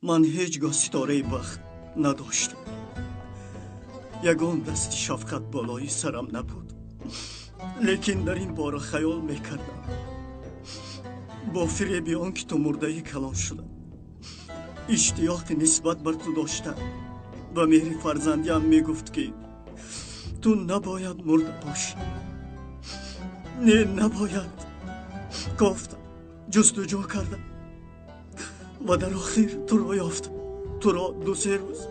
من هیچگاه ستاره بخت نداشتم. یگان دست شفقت بالای سرم نبود. لیکن در این باره خیال میکردم با فریب آنکه تو مرده کلان شدم اشتیاق نسبت بر تو داشتم و مهر فرزندیم میگفت که تو نباید مرده باشی. نه نباید. گفتم، جستجو کردم و در آخر تو را یافتم. تو را 2-3 روز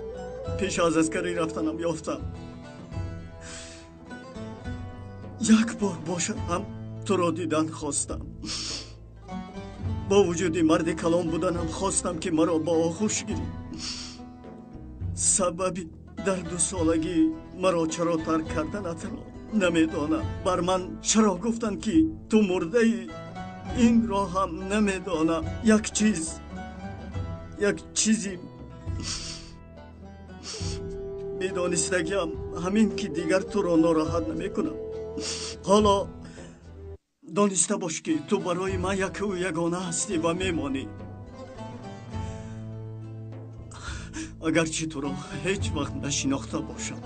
پیش از اسکری رفتنم یافتم. یک بار باشد هم تو را دیدن خواستم. با وجود مرد کلام بودنم خواستم که مرا با آغوش گیری. سببی در 2 سالگی مرا چرا ترک کردنت را نمیدانم. بر من چرا گفتن که تو مرده ای؟ این را هم نمیدانم. یک چیزی میدانستگیم همین که دیگر تو را ناراحت نمی کنم. حالا دانسته باش که تو برای من یک و یگانه هستی و میمانی. اگرچه تو را هیچ وقت نشناخته باشم.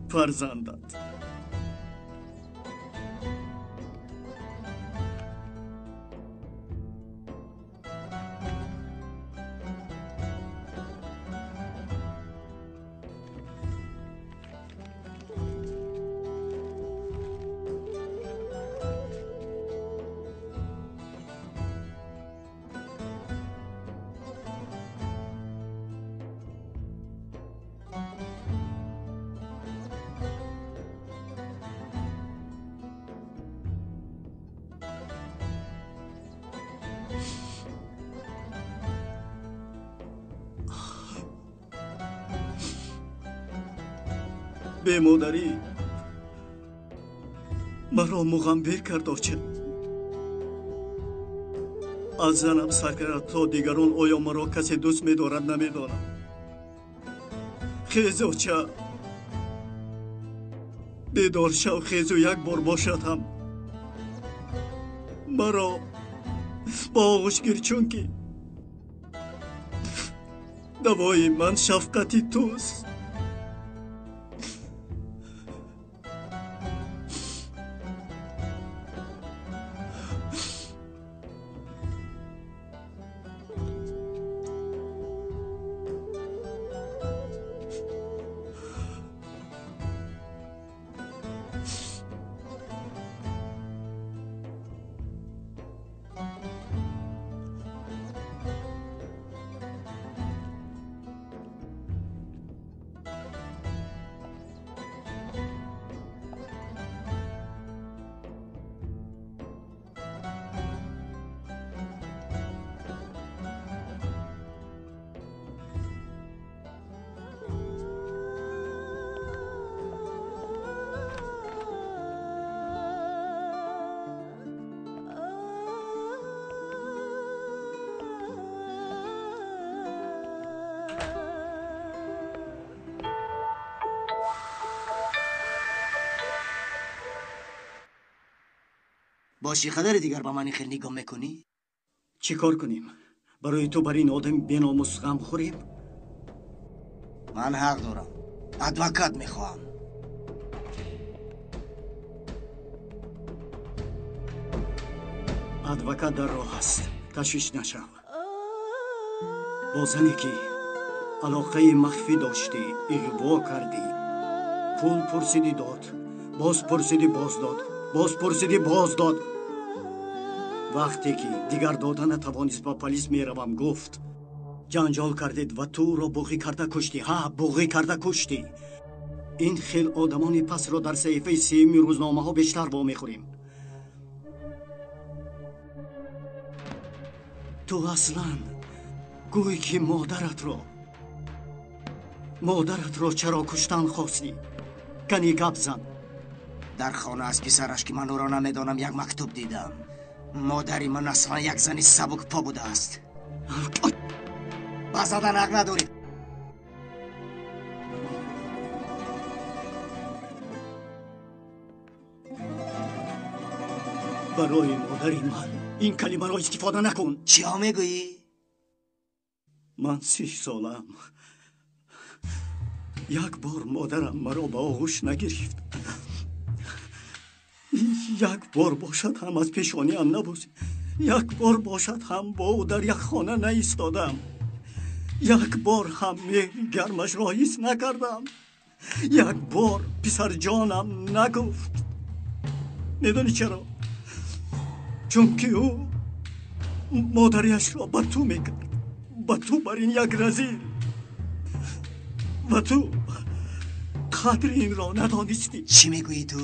فرزندت. به مادری مرا مغمبر کرد. آچه از زنم سرکرد تا دیگران آیا مرا کسی دوست می‌دارد نمی‌دانم. خیز آچه بیدار شو. خیز و یک بار باشد هم مرا با آغوش گیر، چون که دوای من شفقتی توست. باشی خدر دیگر با من خیلی نگاه میکنی؟ چی کار کنیم؟ برای تو بر این آدم بی‌ناموس غم خوریم؟ من حق دارم. ادوکات میخواهم. ادوکات در راه است. تشویش نشو. با زنی که علاقه مخفی داشتی اغوا کردی، پول پرسیدی داد، باز پرسیدی باز داد، باز پرسیدی باز داد. وقتی که دیگر دادن نتوانست با پلیس میروم گفت جنجال کردید و تو را بوغی کرده کشتی. ها، بوغی کرده کشتی. این خیل آدمان پس را در صحیفه 3 روزنامه ها بیشتر با میخوریم. تو اصلا گویی که مادرت را چرا کشتن خواستی؟ کنی گپ زن. در خانه از پسرش که من او را نمیدانم یک مکتوب دیدم. مادری من اصلا یک زنی سبک پا بوده است. بزدن حق نداری. برای مادری من این کلمه را استفاده نکن. چی ها میگویی؟ من 6 سالم. یک بار مادرم مرا به آغوش نگرفت. یک بار باشد هم از پیشانیم نبوسید. یک بار باشد هم با او در یک خانه نایستادم. یک بار هم مهر گرمش را حس نکردم. یک بار پسر جانم نگفت. میدونی چرا؟ چون که او مادریش را به تو میکرد، به تو بر این یک رزیل. و تو قدر این را ندانستی. چی میگویی تو؟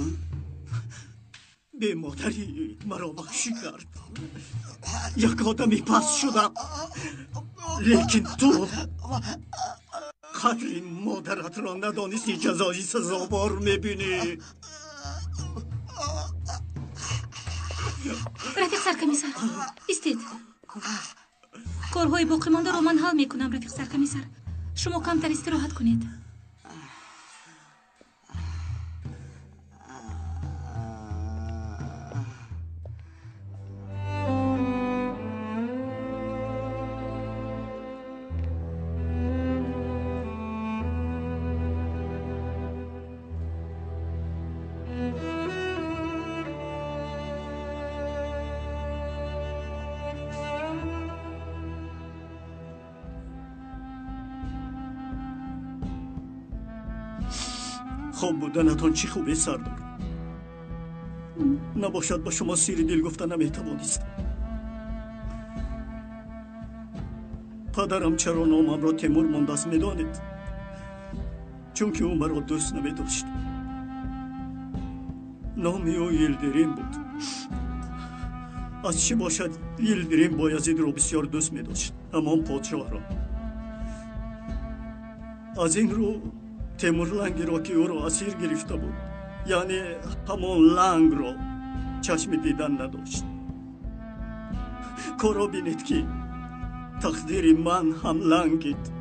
به مادری مرا بخشی کرد. یک آدمی پس شدم، لیکن تو قدر این مادرت را ندانستی. جزایی سزاوار میبینی. رفیق سرکمیسر ایستید. کارهای باقی مانده رو من حل میکنم. رفیق سرکمیسر شما کمتر استراحت کنید. خوب بودنتان چی خوبی سردار. نباشد با شما سیر دل گفتن نمیتوانستم. پدرم چرا نامم را تیمور مانده است میدانید؟ چون که او مرا دوست نمیداشت. نام او یلدریم بود. از چی باشد یلدریم بایزید را بسیار دوست میداشت، همان پادشاه را. از این رو تیمور لنگی را که او را اسیر گرفته بود، یعنی همان لنگ را چشم دیدن نداشت. کارا بینید که تقدیر من هم لنگید.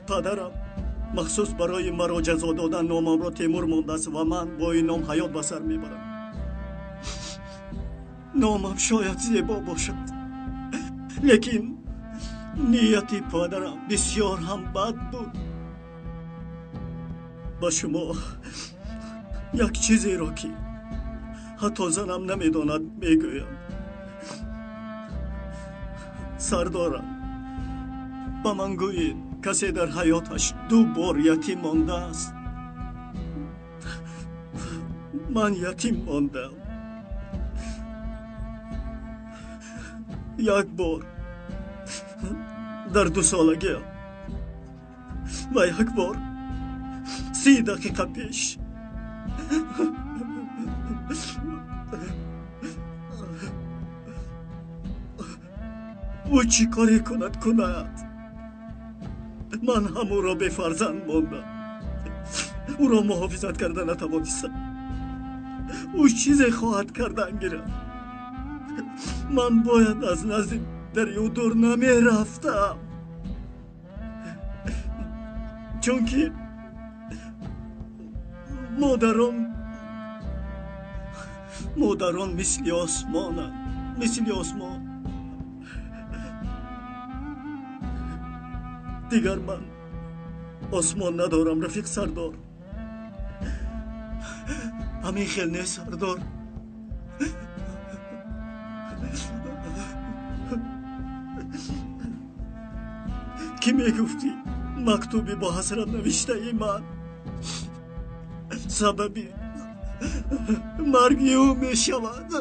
پدرم مخصوص برای مرا جزا دادن نامم را تیمور مانده است و من با این نام حیات به سر میبرم. نامم شاید زیبا باشد، لیکن نیتی پدرم بسیار هم بد بود. با شما یک چیزی را که حتی زنم نمیداند میگویم. سردارم با من گویید کسی در حیاتش 2 بار یتیم مانده است. من یتیم ماندم. یک بار در 2 سالگیم و یک بار 30 دقیقه پیش. او چی کاری کند من هم او را به فرزند ماندم. او را محافظت کرده نتوانستم. او چیزی خواهد کردن گیرد. من باید از نزد در او دور نمی رفتم، چون که مادران مثل آسمانند، مثل آسمان. دیگر من آسمان ندارم رفیق سردار. همین خیل نیست سردار. کی میگفتی مکتوبی با حسرت نوشته ای من سببی مرگ او میشود؟